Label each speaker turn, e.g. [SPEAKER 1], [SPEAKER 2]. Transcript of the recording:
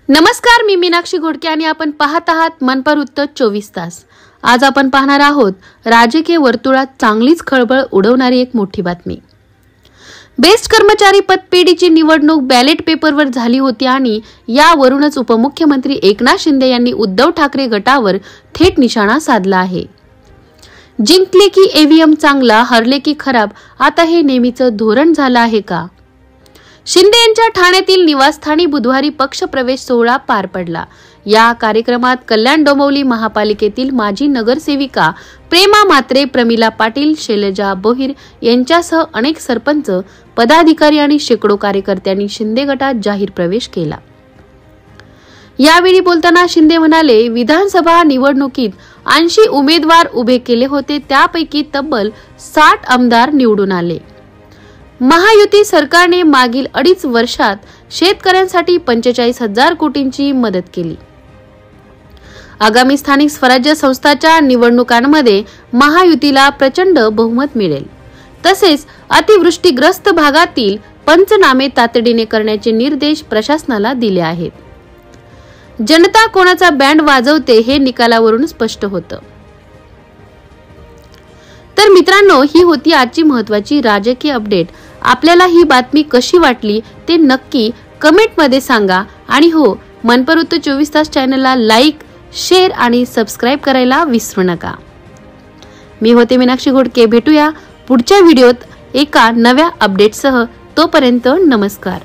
[SPEAKER 1] नमस्कार, मी मीनाक्षी घोडके आणि आपण पाहत आहात मनपर उत्तर 24 तास। आज आपण पाहणार आहोत राजकीय वर्तुळात चांगलीच खळबळ उडवणारी एक मोठी बातमी। बेस्ट कर्मचारी पदपेढीची निवडणूक बॅलेट पेपरवर झाली होती आणि यावरूनच उपमुख्यमंत्री एकनाथ शिंदे यांनी उद्धव ठाकरे गटावर थेट निशाणा साधला आहे। जिंकले की ईव्हीएम चांगला, हरले की खराब, आता हे नेहमीचं धोरण झालं आहे का? शिंदे यांच्या ठाण्यातील निवासस्थानी बुधवारी पक्षप्रवेश सोहळा पार पडला। या कार्यक्रमात कल्याण डोंबिवली महापालिकेतील माजी नगरसेविका प्रेमा म्हात्रे, प्रमिला पाटील, शैलजा बोहीर यांच्यासह अनेक सरपंच, पदाधिकारी आणि शेकडो कार्यकर्त्यांनी शिंदे गटात जाहीर प्रवेश केला। यावेळी बोलताना शिंदे म्हणाले, विधानसभा निवडणुकीत 80 उमेदवार उभे केले होते, त्यापैकी तब्बल 60 आमदार निवडून आले। महायुती सरकारने मागील 2.5 वर्षात शेतकऱ्यांसाठी 45,000 कोटींची मदत केली। आगामी स्थानिक स्वराज्य संस्थांच्या निवडणुकांमध्ये महायुतीला प्रचंड बहुमत मिळेल। तसेच अतिवृष्टीग्रस्त भागातील पंचनामे तातडीने करण्याचे निर्देश प्रशासनाला दिले आहेत। जनता कोणाचा बँड वाजवते हे निकालावरून स्पष्ट होतं। तर मित्रांनो, ही होती आजची महत्त्वाची राजकीय अपडेट। आपल्याला ही बातमी कशी वाटली ते नक्की कमेंट मध्ये सांगा आणि हो, मनपर उत्तर 24 तास चॅनलला लाईक, शेअर आणि सबस्क्राइब करायला विसरू नका। मी होते मीनाक्षी घोडके। भेटूया पुढच्या व्हिडिओत एका नव्या अपडेटसह। तोपर्यंत नमस्कार।